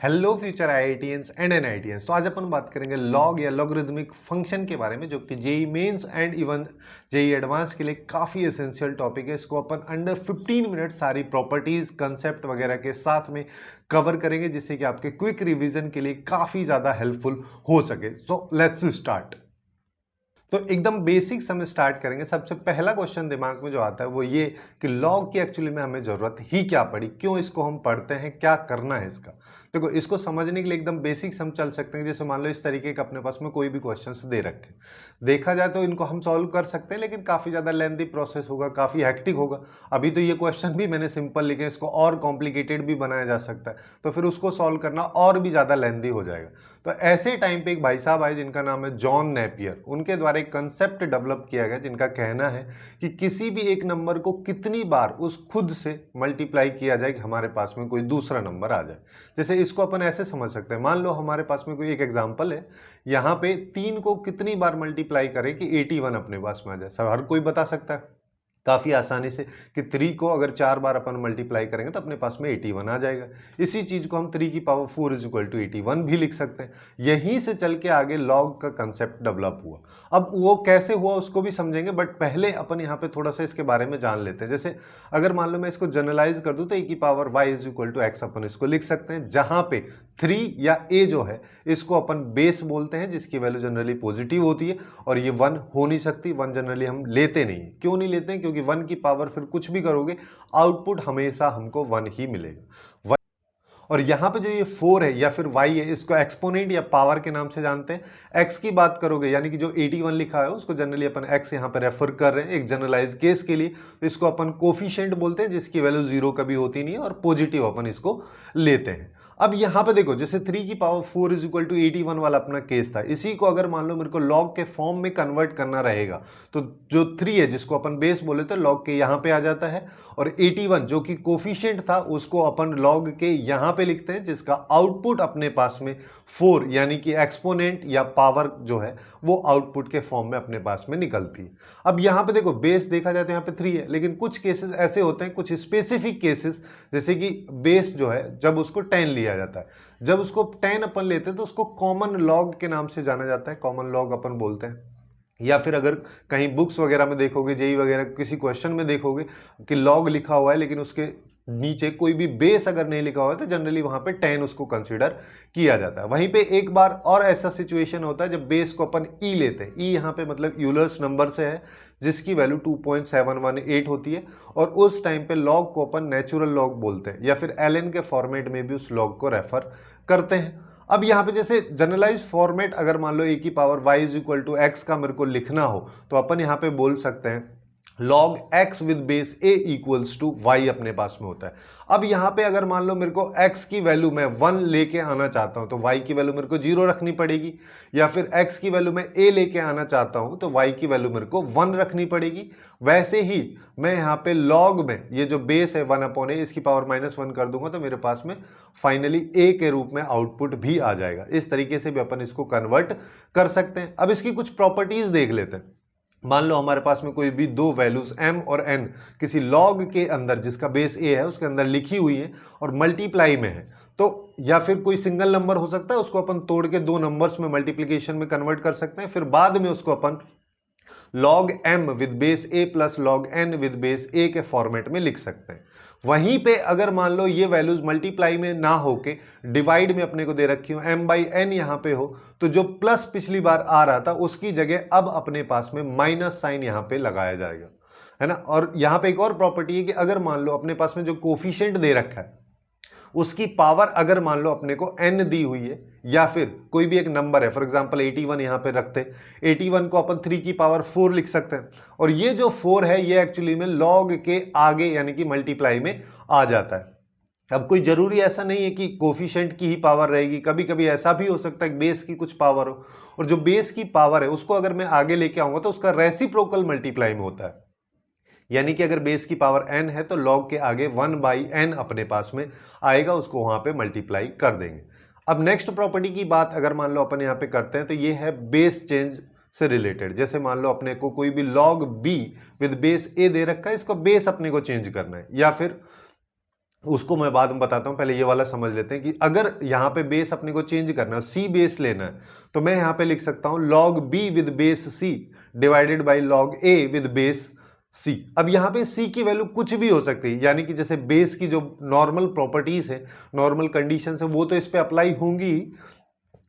Hello future IITians and NITians. तो आज अपन बात करेंगे लॉग या लॉगरिदमिक फंक्शन के बारे में, जो कि JEE Mains and even JEE advance के लिए काफ़ी एसेंशियल टॉपिक है। इसको अपन अंडर 15 मिनट सारी प्रॉपर्टीज कंसेप्ट वगैरह के साथ में कवर करेंगे, जिससे कि आपके क्विक रिवीजन के लिए काफ़ी ज़्यादा हेल्पफुल हो सके। So let's start. तो एकदम बेसिक से हम स्टार्ट करेंगे। सबसे पहला क्वेश्चन दिमाग में जो आता है वो ये कि लॉग की एक्चुअली में हमें ज़रूरत ही क्या पड़ी, क्यों इसको हम पढ़ते हैं, क्या करना है इसका। देखो, इसको समझने के लिए एकदम बेसिक से हम चल सकते हैं। जैसे मान लो इस तरीके का अपने पास में कोई भी क्वेश्चंस दे रखे, देखा जाए तो इनको हम सॉल्व कर सकते हैं, लेकिन काफ़ी ज़्यादा लेंथी प्रोसेस होगा, काफ़ी हेक्टिक होगा। अभी तो ये क्वेश्चन भी मैंने सिंपल लिखे, इसको और कॉम्प्लिकेटेड भी बनाया जा सकता है, तो फिर उसको सॉल्व करना और भी ज़्यादा लेंथी हो जाएगा। तो ऐसे टाइम पे एक भाई साहब आए जिनका नाम है जॉन नेपियर। उनके द्वारा एक कंसेप्ट डेवलप किया गया जिनका कहना है कि किसी भी एक नंबर को कितनी बार उस खुद से मल्टीप्लाई किया जाए कि हमारे पास में कोई दूसरा नंबर आ जाए। जैसे इसको अपन ऐसे समझ सकते हैं, मान लो हमारे पास में कोई एक एग्जांपल है, यहाँ पे 3 को कितनी बार मल्टीप्लाई करें कि 81 अपने पास में आ जाए। सब हर कोई बता सकता है काफ़ी आसानी से कि 3 को अगर 4 बार अपन मल्टीप्लाई करेंगे तो अपने पास में 81 आ जाएगा। इसी चीज़ को हम 3 की पावर 4 इज इक्वल टू 81 भी लिख सकते हैं। यहीं से चल के आगे लॉग का कंसेप्ट डेवलप हुआ। अब वो कैसे हुआ उसको भी समझेंगे, बट पहले अपन यहाँ पे थोड़ा सा इसके बारे में जान लेते हैं। जैसे अगर मान लो मैं इसको जनरलाइज कर दूँ तो ए की power y is equal to x अपन इसको लिख सकते हैं, जहाँ पे 3 या a जो है इसको अपन बेस बोलते हैं, जिसकी वैल्यू जनरली पॉजिटिव होती है, और ये 1 हो नहीं सकती। 1 जनरली हम लेते नहीं है। क्यों नहीं लेते हैं? क्योंकि 1 की पावर फिर कुछ भी करोगे आउटपुट हमेशा हमको 1 ही मिलेगा। और यहाँ पे जो ये 4 है या फिर y है, इसको एक्सपोनेंट या पावर के नाम से जानते हैं। x की बात करोगे यानी कि जो 81 लिखा है उसको जनरली अपन x यहाँ पे रेफर कर रहे हैं एक जनरलाइज केस के लिए, तो इसको अपन कोफिशिएंट बोलते हैं, जिसकी वैल्यू 0 कभी होती नहीं है, और पॉजिटिव अपन इसको लेते हैं। अब यहाँ पे देखो, जैसे 3 की पावर 4 इज इक्वल टू 81 वाला अपना केस था, इसी को अगर मान लो मेरे को लॉग के फॉर्म में कन्वर्ट करना रहेगा, तो जो 3 है जिसको अपन बेस बोले थे लॉग के यहाँ पे आ जाता है, और 81 जो कि कोफिशिएंट था उसको अपन लॉग के यहाँ पे लिखते हैं, जिसका आउटपुट अपने पास में 4 यानी कि एक्सपोनेंट या पावर जो है वो आउटपुट के फॉर्म में अपने पास में निकलती है। अब यहाँ पे देखो, बेस देखा जाए तो यहाँ पे 3 है, लेकिन कुछ केसेस ऐसे होते हैं, कुछ स्पेसिफिक केसेस, जैसे कि बेस जो है जब उसको 10 लिया जाता है, जब उसको 10 अपन लेते हैं तो उसको कॉमन लॉग के नाम से जाना जाता है, कॉमन लॉग अपन बोलते हैं। या फिर अगर कहीं बुक्स वगैरह में देखोगे, जेई वगैरह किसी क्वेश्चन में देखोगे कि लॉग लिखा हुआ है लेकिन उसके नीचे कोई भी बेस अगर नहीं लिखा हुआ है, तो जनरली वहां पे 10 उसको कंसीडर किया जाता है। वहीं पे एक बार और ऐसा सिचुएशन होता है जब बेस को अपन ई लेते हैं। ई यहाँ पे मतलब यूलर्स नंबर से है, जिसकी वैल्यू 2.718 होती है, और उस टाइम पे लॉग को अपन नेचुरल लॉग बोलते हैं, या फिर एलएन के फॉर्मेट में भी उस लॉग को रेफर करते हैं। अब यहाँ पे जैसे जनरलाइज फॉर्मेट अगर मान लो ए की power y is equal to x का मेरे को लिखना हो, तो अपन यहाँ पे बोल सकते हैं log x with base a equals to y अपने पास में होता है। अब यहाँ पे अगर मान लो मेरे को x की वैल्यू मैं 1 लेके आना चाहता हूँ तो y की वैल्यू मेरे को 0 रखनी पड़ेगी, या फिर x की वैल्यू मैं a लेके आना चाहता हूँ तो y की वैल्यू मेरे को 1 रखनी पड़ेगी। वैसे ही मैं यहाँ पे log में ये जो बेस है 1/a, इसकी पावर -1 कर दूंगा तो मेरे पास में फाइनली a के रूप में आउटपुट भी आ जाएगा। इस तरीके से भी अपन इसको कन्वर्ट कर सकते हैं। अब इसकी कुछ प्रॉपर्टीज देख लेते हैं। मान लो हमारे पास में कोई भी दो वैल्यूज m और n किसी लॉग के अंदर, जिसका बेस a है उसके अंदर लिखी हुई है और मल्टीप्लाई में है, तो या फिर कोई सिंगल नंबर हो सकता है, उसको अपन तोड़ के दो नंबर्स में मल्टीप्लिकेशन में कन्वर्ट कर सकते हैं, फिर बाद में उसको अपन log m with base a plus log n with base a के फॉर्मेट में लिख सकते हैं। वहीं पे अगर मान लो ये वैल्यूज मल्टीप्लाई में ना होके डिवाइड में अपने को दे रखी हो, m बाई n यहाँ पे हो, तो जो प्लस पिछली बार आ रहा था उसकी जगह अब अपने पास में माइनस साइन यहाँ पे लगाया जाएगा, है ना। और यहाँ पे एक और प्रॉपर्टी है कि अगर मान लो अपने पास में जो कोफिशिएंट दे रखा है उसकी पावर अगर मान लो अपने को n दी हुई है, या फिर कोई भी एक नंबर है, फॉर एग्जांपल 81 यहाँ पे रखते, 81 को अपन 3 की पावर 4 लिख सकते हैं, और ये जो 4 है ये एक्चुअली में लॉग के आगे यानी कि मल्टीप्लाई में आ जाता है। अब कोई जरूरी ऐसा नहीं है कि कोफिशिएंट की ही पावर रहेगी, कभी कभी ऐसा भी हो सकता है कि बेस की कुछ पावर हो, और जो बेस की पावर है उसको अगर मैं आगे लेके आऊंगा तो उसका रेसिप्रोकल मल्टीप्लाई में होता है। यानी कि अगर बेस की पावर n है तो log के आगे 1/n अपने पास में आएगा, उसको वहां पे मल्टीप्लाई कर देंगे। अब नेक्स्ट प्रॉपर्टी की बात अगर मान लो अपन यहाँ पे करते हैं तो ये है बेस चेंज से रिलेटेड। जैसे मान लो अपने को कोई भी log b with base a दे रखा है, इसको बेस अपने को चेंज करना है, या फिर उसको मैं बाद में बताता हूँ, पहले ये वाला समझ लेते हैं कि अगर यहाँ पे बेस अपने को चेंज करना है, सी बेस लेना है, तो मैं यहाँ पे लिख सकता हूँ log b with base c divided by log a with base c। अब यहाँ पे c की वैल्यू कुछ भी हो सकती है, यानी कि जैसे बेस की जो नॉर्मल प्रॉपर्टीज है, नॉर्मल कंडीशंस है, वो तो इस पे अप्लाई होंगी ही।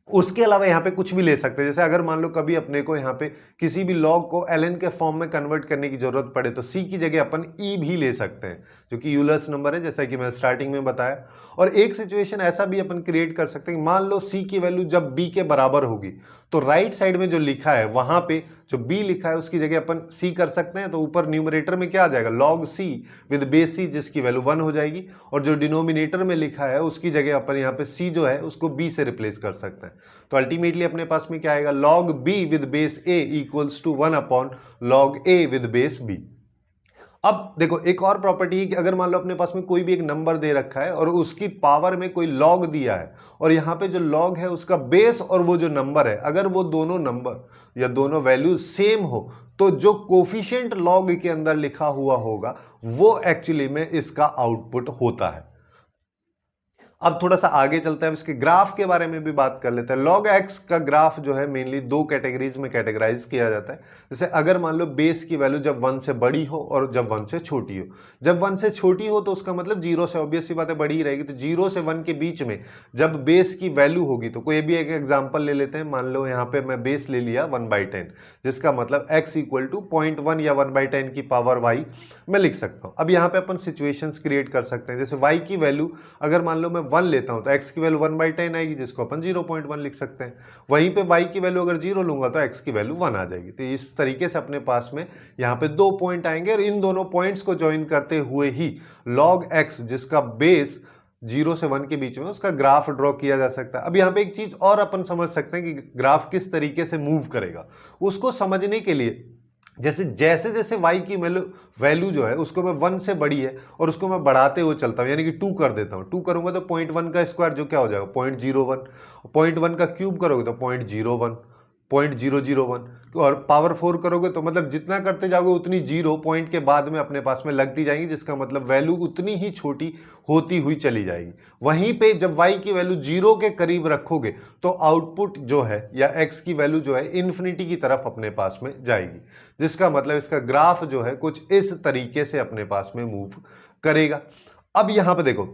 उसके अलावा यहाँ पे कुछ भी ले सकते हैं। जैसे अगर मान लो कभी अपने को यहाँ पे किसी भी लॉग को ln के फॉर्म में कन्वर्ट करने की जरूरत पड़े तो c की जगह अपन e भी ले सकते हैं, जो कि यूलर्स नंबर है, जैसा कि मैं स्टार्टिंग में बताया। और एक सिचुएशन ऐसा भी अपन क्रिएट कर सकते हैं कि मान लो c की वैल्यू जब b के बराबर होगी, तो राइट साइड में जो लिखा है वहां पे जो b लिखा है उसकी जगह अपन c कर सकते हैं। तो ऊपर न्यूमरेटर में क्या आ जाएगा, log c with base c, जिसकी वैल्यू 1 हो जाएगी। और जो डिनोमिनेटर में लिखा है उसकी जगह अपन यहाँ पे c जो है उसको b से रिप्लेस कर सकते हैं। तो अल्टीमेटली अपने पास में क्या आएगा, log b with base a equals to 1 upon log a with base b। अब देखो एक और प्रॉपर्टी है कि अगर मान लो अपने पास में कोई भी एक नंबर दे रखा है और उसकी पावर में कोई लॉग दिया है, और यहाँ पे जो लॉग है उसका बेस और वो जो नंबर है, अगर वो दोनों नंबर या दोनों वैल्यूज सेम हो, तो जो कोफिशिएंट लॉग के अंदर लिखा हुआ होगा वो एक्चुअली में इसका आउटपुट होता है। अब थोड़ा सा आगे चलते हैं, इसके ग्राफ के बारे में भी बात कर लेते हैं। log x का ग्राफ जो है मेनली दो कैटेगरीज में कैटेगराइज किया जाता है। जैसे अगर मान लो बेस की वैल्यू जब 1 से बड़ी हो और जब 1 से छोटी हो। जब 1 से छोटी हो तो उसका मतलब 0 से, ऑब्वियस सी बात है, बड़ी ही रहेगी। तो 0 से 1 के बीच में जब बेस की वैल्यू होगी, तो कोई भी एक एग्जाम्पल ले लेते हैं। मान लो यहाँ पे मैं बेस ले लिया 1/10, जिसका मतलब x इक्वल टू 0.1 या 1/10 की पावर y मैं लिख सकता हूँ। अब यहाँ पे अपन सिचुएशंस क्रिएट कर सकते हैं। जैसे y की वैल्यू अगर मान लो मैं 1 लेता हूँ तो x की वैल्यू 1/10 आएगी, जिसको अपन 0.1 लिख सकते हैं। वहीं पे y की वैल्यू अगर 0 लूंगा तो x की वैल्यू 1 आ जाएगी। तो इस तरीके से अपने पास में यहाँ पे दो पॉइंट आएंगे और इन दोनों पॉइंट्स को ज्वाइन करते हुए ही log x, जिसका बेस 0 से 1 के बीच में, उसका ग्राफ ड्रॉ किया जा सकता है। अब यहाँ पे एक चीज और अपन समझ सकते हैं कि ग्राफ किस तरीके से मूव करेगा। उसको समझने के लिए जैसे जैसे y की वैल्यू जो है उसको मैं 1 से बड़ी है और उसको मैं बढ़ाते हुए चलता हूँ, यानी कि 2 कर देता हूँ। 2 करूंगा तो 0.1 का स्क्वायर जो क्या हो जाएगा 0.01, 0.1 का क्यूब करोगे तो 0.01, 0.001, और पावर 4 करोगे तो मतलब जितना करते जाओगे उतनी जीरो पॉइंट के बाद में अपने पास में लगती जाएंगी, जिसका मतलब वैल्यू उतनी ही छोटी होती हुई चली जाएगी। वहीं पे जब y की वैल्यू 0 के करीब रखोगे तो आउटपुट जो है या x की वैल्यू जो है इन्फिनिटी की तरफ अपने पास में जाएगी, जिसका मतलब इसका ग्राफ जो है कुछ इस तरीके से अपने पास में मूव करेगा। अब यहां पे देखो,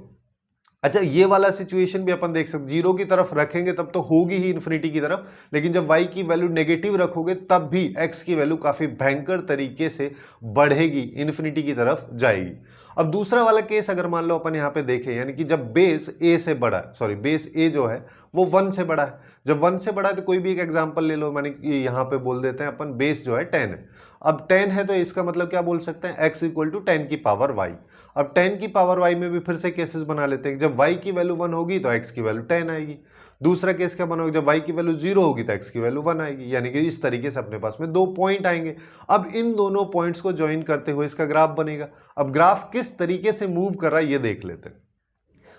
अच्छा ये वाला सिचुएशन भी अपन देख सकते, 0 की तरफ रखेंगे तब तो होगी ही इन्फिनिटी की तरफ, लेकिन जब y की वैल्यू नेगेटिव रखोगे तब भी x की वैल्यू काफी भयंकर तरीके से बढ़ेगी, इन्फिनिटी की तरफ जाएगी। अब दूसरा वाला केस अगर मान लो अपन यहाँ पे देखें, यानी कि जब बेस a से बड़ा है, सॉरी बेस a जो है वो 1 से बड़ा है। जब 1 से बड़ा है तो कोई भी एक एग्जांपल ले लो, माने यहाँ पे बोल देते हैं अपन बेस जो है 10 है। अब 10 है तो इसका मतलब क्या बोल सकते हैं, x इक्वल टू 10 की पावर y। अब 10 की पावर y में भी फिर से केसेस बना लेते हैं। जब y की वैल्यू 1 होगी तो x की वैल्यू 10 आएगी। दूसरा केस क्या बनोगे, जब y की वैल्यू 0 होगी तो x की वैल्यू 1 आएगी। यानी कि इस तरीके से अपने पास में दो पॉइंट आएंगे। अब इन दोनों पॉइंट्स को ज्वाइन करते हुए इसका ग्राफ बनेगा। अब ग्राफ किस तरीके से मूव कर रहा है ये देख लेते हैं।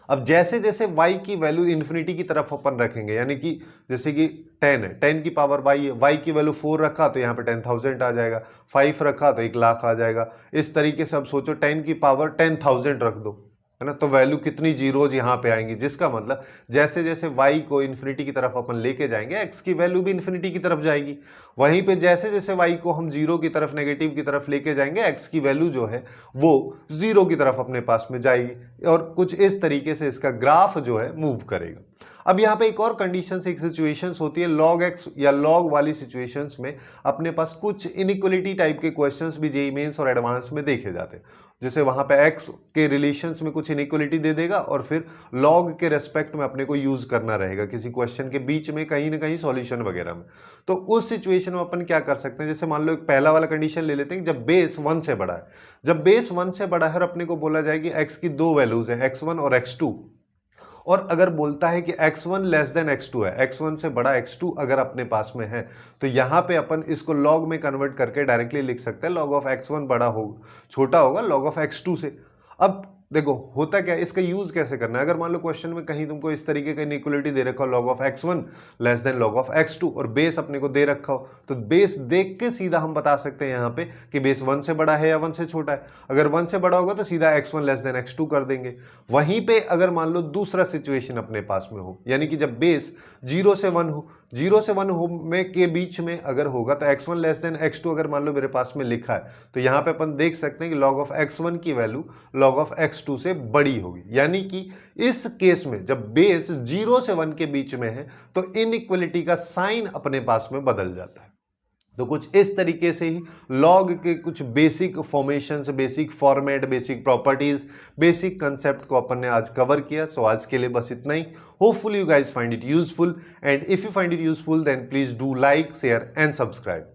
अब जैसे जैसे y की वैल्यू इन्फिनिटी की तरफ अपन रखेंगे, यानी कि जैसे कि 10 है, 10 की पावर y है, y की वैल्यू 4 रखा तो यहाँ पे 10,000 आ जाएगा, 5 रखा तो 1 लाख आ जाएगा। इस तरीके से अब सोचो 10 की पावर 10,000 रख दो, है ना, तो वैल्यू कितनी जीरोज यहाँ पे आएंगी, जिसका मतलब जैसे जैसे y को इन्फिनिटी की तरफ अपन लेके जाएंगे x की वैल्यू भी इन्फिनिटी की तरफ जाएगी। वहीं पे जैसे जैसे y को हम 0 की तरफ, नेगेटिव की तरफ लेके जाएंगे, x की वैल्यू जो है वो 0 की तरफ अपने पास में जाएगी। और कुछ इस तरीके से इसका ग्राफ जो है मूव करेगा। अब यहाँ पे एक और कंडीशन, एक सिचुएशंस होती है log x या log वाली सिचुएशंस में अपने पास कुछ इनइक्वलिटी टाइप के क्वेश्चंस भी जेईई मेंस और एडवांस में देखे जाते हैं। जैसे वहां पे x के रिलेशंस में कुछ इनइक्वलिटी दे देगा और फिर log के रेस्पेक्ट में अपने को यूज करना रहेगा किसी क्वेश्चन के बीच में कहीं ना कहीं सॉल्यूशन वगैरह में। तो उस सिचुएशन में अपन क्या कर सकते हैं, जैसे मान लो एक पहला वाला कंडीशन ले लेते हैं, जब बेस 1 से बड़ा है। जब बेस 1 से बड़ा है और अपने को बोला जाए कि x की दो वैल्यूज है, x1 और x2, और अगर बोलता है कि x1 लेस देन x2 है, x1 से बड़ा x2 अगर अपने पास में है, तो यहां पे अपन इसको log में कन्वर्ट करके डायरेक्टली लिख सकते हैं log ऑफ x1 बड़ा होगा, छोटा होगा log ऑफ x2 से। अब देखो होता क्या है, इसका यूज कैसे करना है। अगर मान लो क्वेश्चन में कहीं तुमको इस तरीके का इनइक्वलिटी दे रखा हो log of x1 less than log of x2 और बेस अपने को दे रखा हो, तो बेस देख के सीधा हम बता सकते हैं यहाँ पे कि बेस 1 से बड़ा है या 1 से छोटा है। अगर 1 से बड़ा होगा तो सीधा x1 लेस देन x2 कर देंगे। वहीं पे अगर मान लो दूसरा सिचुएशन अपने पास में हो, यानी कि जब बेस 0 से 1 हो, 0 से 1 हो में के बीच में अगर होगा तो x1 लेस देन x2 अगर मान लो मेरे पास में लिखा है, तो यहाँ पे अपन देख सकते हैं कि log of x1 की वैल्यू log of x2 से बड़ी होगी। यानी कि इस केस में जब बेस 0 से 1 के बीच में है तो इनइक्वलिटी का साइन अपने पास में बदल जाता है। तो कुछ इस तरीके से ही लॉग के कुछ basic formations, basic format, basic properties, basic concept को अपन ने आज कवर किया। सो आज के लिए बस इतना ही। Hopefully you guys find it useful, and if you find it useful then please do like, share and subscribe.